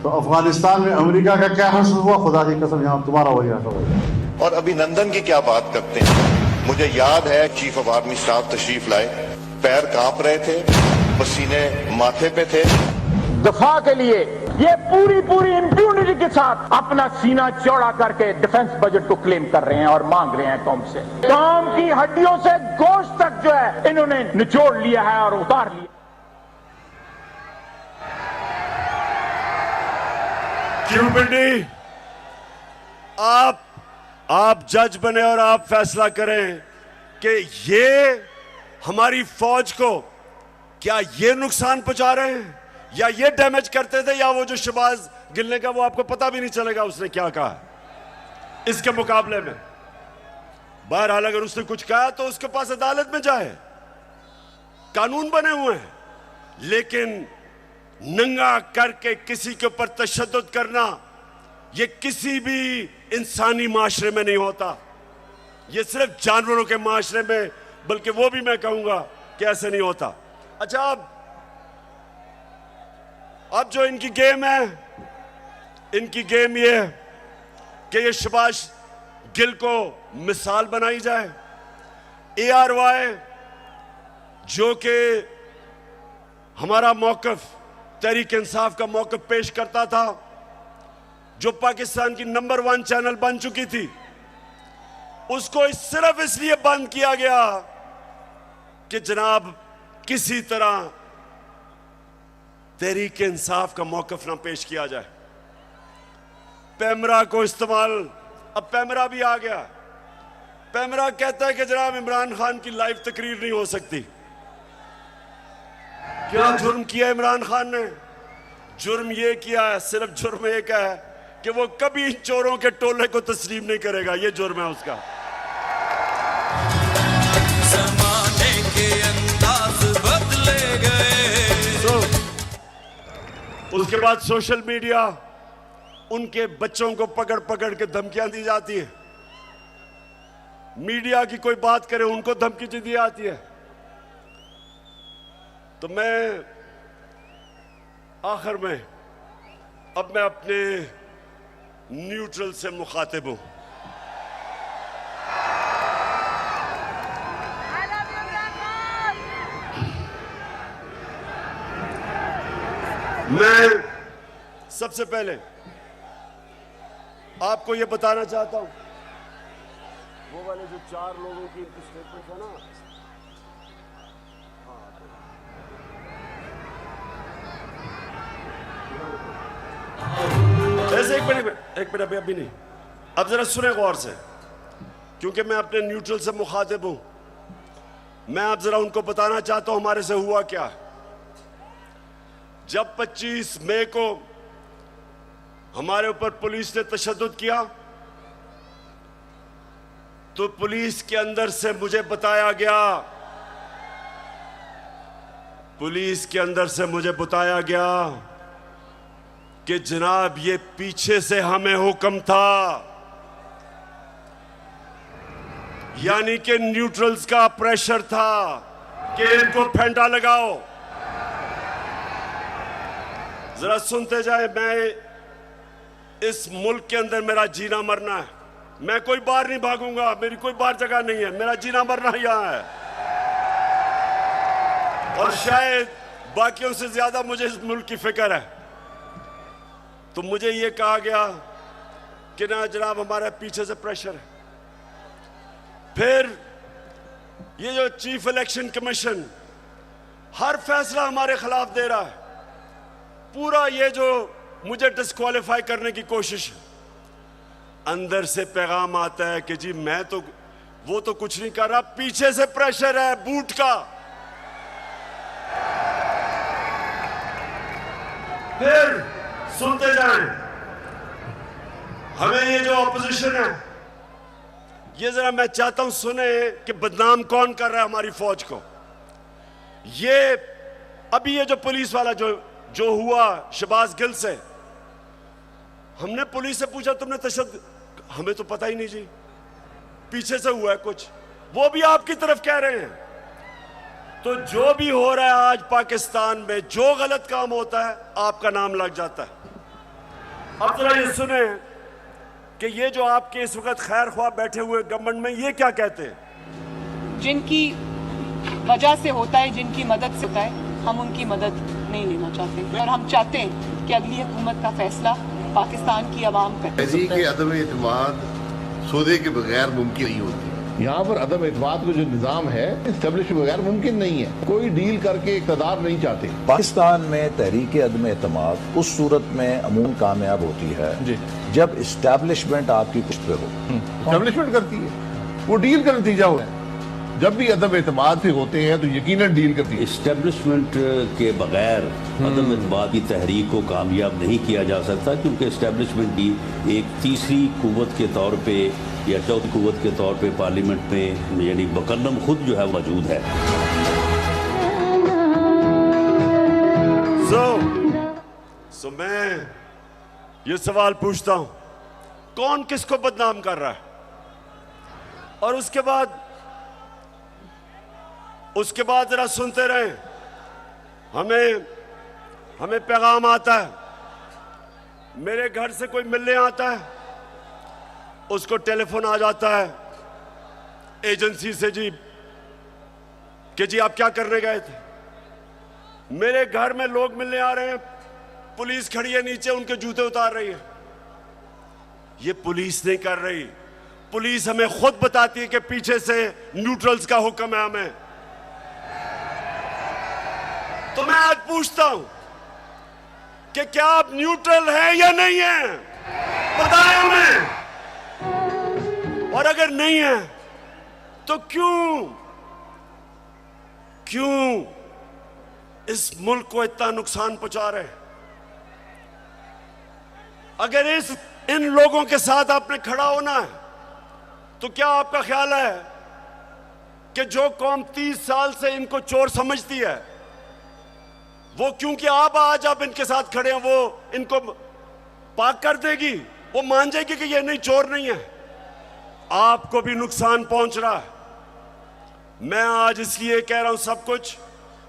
तो अफगानिस्तान में अमेरिका का क्या हश्र हुआ, खुदा की कसम यहाँ तुम्हारा वही हश्र होगा। और अभिनंदन की क्या बात करते हैं। मुझे याद है चीफ ऑफ आर्मी स्टाफ तशरीफ लाए, पैर कांप रहे थे, पसीने माथे पे थे। दफा के लिए ये पूरी इंप्यूनिटी के साथ अपना सीना चौड़ा करके डिफेंस बजट को क्लेम कर रहे हैं और मांग रहे हैं कौम से। कौम की हड्डियों से गोश्त तक जो है इन्होंने निचोड़ लिया है और उतार लिया। क्यों बेटी, आप जज बने और आप फैसला करें कि ये हमारी फौज को क्या ये नुकसान पहुंचा रहे हैं या ये डैमेज करते थे, या वो जो शहबाज गिल ने का वो आपको पता भी नहीं चलेगा उसने क्या कहा। इसके मुकाबले में। बहरहाल अगर उसने कुछ कहा तो उसके पास अदालत में जाए, कानून बने हुए हैं। लेकिन नंगा करके किसी के ऊपर तशद्दुद करना, यह किसी भी इंसानी माशरे में नहीं होता। यह सिर्फ जानवरों के माशरे में, बल्कि वो भी मैं कहूंगा कि ऐसे नहीं होता। अच्छा, अब जो इनकी गेम है, इनकी गेम ये है कि ये शहबाज गिल को मिसाल बनाई जाए। ARY जो कि हमारा मौकफ, तहरीक इंसाफ का मौकफ पेश करता था, जो पाकिस्तान की नंबर 1 चैनल बन चुकी थी, उसको सिर्फ इसलिए बंद किया गया कि जनाब किसी तरह तहरीक इंसाफ का मौकफ ना पेश किया जाए। पैमरा को इस्तेमाल, अब पैमरा भी आ गया। पैमरा कहता है कि जनाब इमरान खान की लाइव तकरीर नहीं हो सकती। क्या जुर्म किया इमरान खान ने? जुर्म ये किया है, सिर्फ जुर्म एक है कि वो कभी इन चोरों के टोले को तस्लीम नहीं करेगा। ये जुर्म है उसका। ज़माने के अंदाज बदले गए। उसके बाद सोशल मीडिया, उनके बच्चों को पकड़ पकड़ के धमकियां दी जाती है। मीडिया की कोई बात करे उनको धमकी दी जाती है। तो मैं आखिर में अब मैं अपने न्यूट्रल से मुखातिब हूं। मैं सबसे पहले आपको यह बताना चाहता हूं, वो वाले जो 4 लोगों की स्टेटमेंट है ना, ऐसे एक मिनट अभी नहीं, अब जरा सुने गौर से, क्योंकि मैं अपने न्यूट्रल से मुखातिब हूं। मैं अब जरा उनको बताना चाहता हूं हमारे से हुआ क्या। जब 25 मई को हमारे ऊपर पुलिस ने तशद्दुद किया, तो पुलिस के अंदर से मुझे बताया गया, पुलिस के अंदर से मुझे बताया गया कि जनाब ये पीछे से हमें हुक्म था, यानी कि न्यूट्रल्स का प्रेशर था कि इनको फेंटा लगाओ। जरा सुनते जाए, मैं इस मुल्क के अंदर मेरा जीना मरना है। मैं कोई बाहर नहीं भागूंगा, मेरी कोई बाहर जगह नहीं है, मेरा जीना मरना यहां है। और शायद बाकियों से ज्यादा मुझे इस मुल्क की फिक्र है। तो मुझे ये कहा गया कि ना जनाब हमारे पीछे से प्रेशर है। फिर ये जो चीफ इलेक्शन कमीशन हर फैसला हमारे खिलाफ दे रहा है, पूरा ये जो मुझे डिस्क्वालीफाई करने की कोशिश है, अंदर से पैगाम आता है कि जी मैं तो वो तो कुछ नहीं कर रहा, पीछे से प्रेशर है बूट का। फिर सुनते जाएं, हमें ये जो ऑपोजिशन है, ये जरा मैं चाहता हूं सुने कि बदनाम कौन कर रहा है हमारी फौज को। ये अभी ये जो पुलिस वाला जो हुआ शहबाज गिल से, हमने पुलिस से पूछा तुमने तशद्दुद, हमें तो पता ही नहीं जी, पीछे से हुआ है कुछ, वो भी आपकी तरफ कह रहे हैं। तो जो भी हो रहा है आज पाकिस्तान में, जो गलत काम होता है आपका नाम लग जाता है। अब जरा ये सुने कि ये जो आपके इस वक्त खैर ख्वाह बैठे हुए गवर्नमेंट में, ये क्या कहते हैं। जिनकी वजह से होता है, जिनकी मदद से होता है, हम उनकी मदद नहीं लेना चाहते और हम चाहते हैं कि अगली हुकूमत का फैसला पाकिस्तान की आवाम करे। के अदम एतमाद सौदे के बगैर मुमकिन नहीं होती। यहाँ पर अदम एतमाद का जो निज़ाम है इस्टेब्लिश के बगैर मुमकिन नहीं है। कोई डील करके इक़्तिदार नहीं चाहते। पाकिस्तान में तहरीक अदम एतमाद उस सूरत में अमूमन कामयाब होती है जब इस्टेब्लिशमेंट आपकी कुछ पे हो। इस्टेब्लिशमेंट करती है, वो डील का नतीजा होता है। जब भी अदम एतमाद से होते हैं तो यकीनन डील करती है। इस्टेब्लिशमेंट के बगैर अदम एतमाद की तहरीक को कामयाब नहीं किया जा सकता, क्योंकि इस्टेब्लिशमेंट भी एक तीसरी कुव्वत के तौर पे या चौथी कुव्वत के तौर पे पार्लियामेंट में यानी मुकर्रम खुद जो है मौजूद है। सो मैं ये सवाल पूछता हूं, कौन किसको बदनाम कर रहा है? और उसके बाद जरा सुनते रहे। हमें पैगाम आता है, मेरे घर से कोई मिलने आता है, उसको टेलीफोन आ जाता है एजेंसी से, जी कि जी आप क्या करने गए थे। मेरे घर में लोग मिलने आ रहे हैं, पुलिस खड़ी है नीचे, उनके जूते उतार रही है। ये पुलिस नहीं कर रही, पुलिस हमें खुद बताती है कि पीछे से न्यूट्रल्स का हुक्म है हमें। तो मैं आज पूछता हूं कि क्या आप न्यूट्रल हैं या नहीं हैं? बताएं हमें। और अगर नहीं है तो क्यों इस मुल्क को इतना नुकसान पहुंचा रहे हैं? अगर इन लोगों के साथ आपने खड़ा होना है तो क्या आपका ख्याल है कि जो कौम 30 साल से इनको चोर समझती है, वो क्योंकि आप आज आप इनके साथ खड़े हैं, वो इनको पाक कर देगी? वो मान जाएगी कि ये नहीं, चोर नहीं है? आपको भी नुकसान पहुंच रहा है। मैं आज इसलिए कह रहा हूं सब कुछ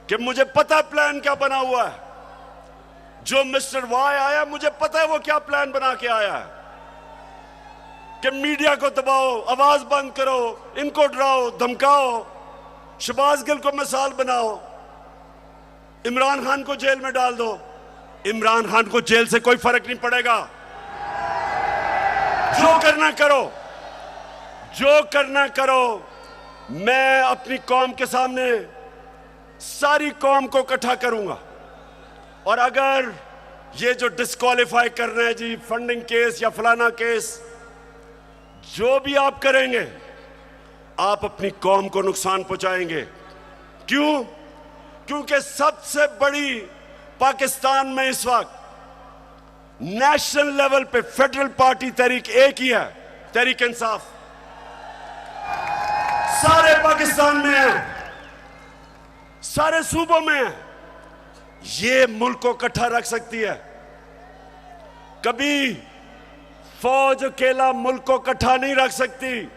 कि मुझे पता है प्लान क्या बना हुआ है। जो मिस्टर वाई आया, मुझे पता है वो क्या प्लान बना के आया है कि मीडिया को दबाओ, आवाज बंद करो, इनको डराओ धमकाओ, शहबाज गिल को मिसाल बनाओ, इमरान खान को जेल में डाल दो। इमरान खान को जेल से कोई फर्क नहीं पड़ेगा। जो करना करो, जो करना करो। मैं अपनी कौम के सामने सारी कौम को इकट्ठा करूंगा, और अगर ये जो डिस्क्वालीफाई कर रहे हैं जी, फंडिंग केस या फलाना केस, जो भी आप करेंगे, आप अपनी कौम को नुकसान पहुंचाएंगे। क्यों? क्योंकि सबसे बड़ी पाकिस्तान में इस वक्त नेशनल लेवल पे फेडरल पार्टी तहरीक एक ही है, तहरीक इंसाफ। सारे पाकिस्तान में है, सारे सूबों में है। ये मुल्क को इकट्ठा रख सकती है। कभी फौज अकेला मुल्क को इकट्ठा नहीं रख सकती,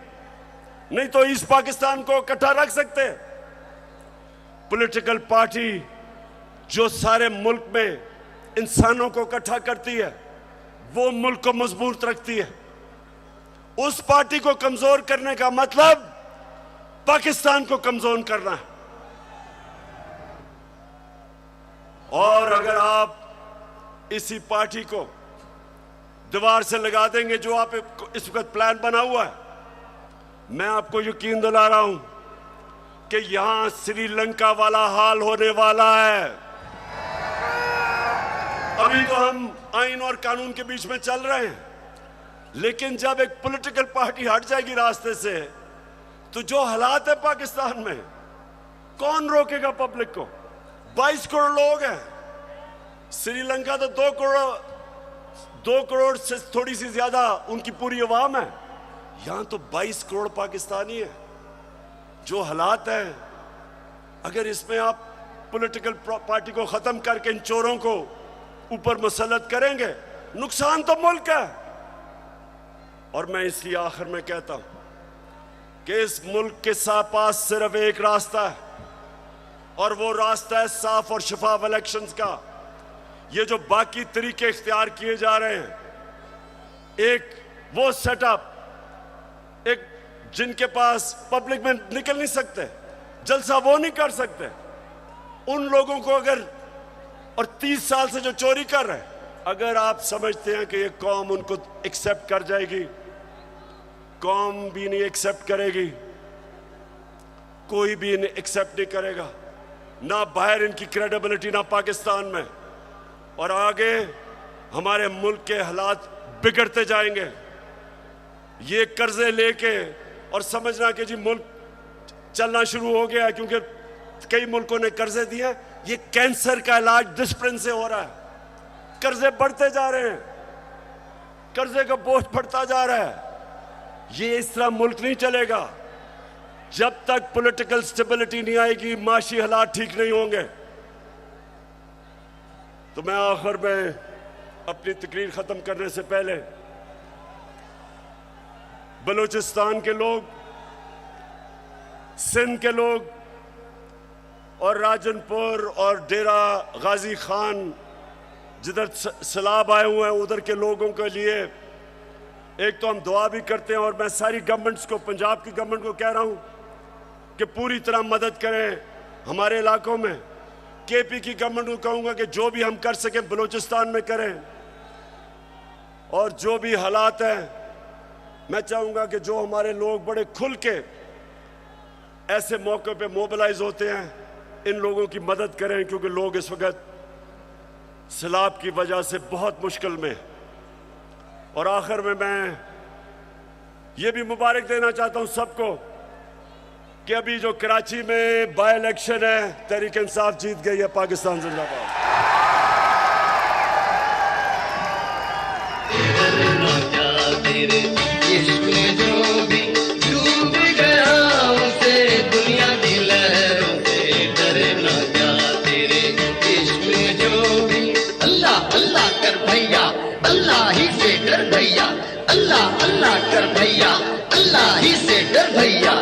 नहीं तो ईस्ट पाकिस्तान को इकट्ठा रख सकते। पॉलिटिकल पार्टी जो सारे मुल्क में इंसानों को इकट्ठा करती है, वो मुल्क को मजबूत रखती है। उस पार्टी को कमजोर करने का मतलब पाकिस्तान को कमजोर करना है। और अगर आप इसी पार्टी को दीवार से लगा देंगे, जो आप इस वक्त प्लान बना हुआ है, मैं आपको यकीन दिला रहा हूं कि यहां श्रीलंका वाला हाल होने वाला है। अभी तो हम आइन और कानून के बीच में चल रहे हैं, लेकिन जब एक पॉलिटिकल पार्टी हट जाएगी रास्ते से, तो जो हालात है पाकिस्तान में, कौन रोकेगा पब्लिक को? 22 करोड़ लोग हैं। श्रीलंका तो 2 करोड़ से थोड़ी सी ज्यादा उनकी पूरी आवाम है। यहां तो 22 करोड़ पाकिस्तानी है। जो हालात है, अगर इसमें आप पॉलिटिकल पार्टी को खत्म करके इन चोरों को ऊपर मुसल्लत करेंगे, नुकसान तो मुल्क है। और मैं इसलिए आखिर में कहता हूं कि इस मुल्क के पास सिर्फ एक रास्ता है, और वो रास्ता है साफ और शफाफ इलेक्शंस का। ये जो बाकी तरीके इख्तियार किए जा रहे हैं, एक वो सेटअप, एक जिनके पास पब्लिक में निकल नहीं सकते, जलसा वो नहीं कर सकते, उन लोगों को अगर, और 30 साल से जो चोरी कर रहे हैं, अगर आप समझते हैं कि ये कौम उनको एक्सेप्ट कर जाएगी, कौम भी नहीं एक्सेप्ट करेगी, कोई भी इन्हें एक्सेप्ट नहीं करेगा, ना बाहर इनकी क्रेडिबिलिटी, ना पाकिस्तान में। और आगे हमारे मुल्क के हालात बिगड़ते जाएंगे। ये कर्जे लेके और समझना कि जी मुल्क चलना शुरू हो गया, क्योंकि कई मुल्कों ने कर्जे दिए। ये कैंसर का इलाज डिसिप्लिन से हो रहा है। कर्जे बढ़ते जा रहे हैं, कर्जे का बोझ बढ़ता जा रहा है। ये इस तरह मुल्क नहीं चलेगा। जब तक पॉलिटिकल स्टेबिलिटी नहीं आएगी, माशी हालात ठीक नहीं होंगे। तो मैं आखिर में अपनी तकरीर खत्म करने से पहले बलूचिस्तान के लोग, सिंध के लोग और राजनपुर और डेरा गाजी खान जिधर सैलाब आए हुए हैं, उधर के लोगों के लिए एक तो हम दुआ भी करते हैं, और मैं सारी गवर्नमेंट्स को, पंजाब की गवर्नमेंट को कह रहा हूं कि पूरी तरह मदद करें हमारे इलाकों में। केपी की गवर्नमेंट को कहूंगा कि जो भी हम कर सकें बलूचिस्तान में करें, और जो भी हालात हैं, मैं चाहूंगा कि जो हमारे लोग बड़े खुल के ऐसे मौके पे मोबिलाइज होते हैं, इन लोगों की मदद करें, क्योंकि लोग इस वक्त सैलाब की वजह से बहुत मुश्किल में। और आखिर में मैं ये भी मुबारक देना चाहता हूं सबको कि अभी जो कराची में बाय इलेक्शन है, तहरीक इंसाफ जीत गई है। पाकिस्तान जिंदाबाद। अल्लाह ही से डर भैया, अल्लाह अल्लाह कर भैया, अल्लाह ही से डर भैया।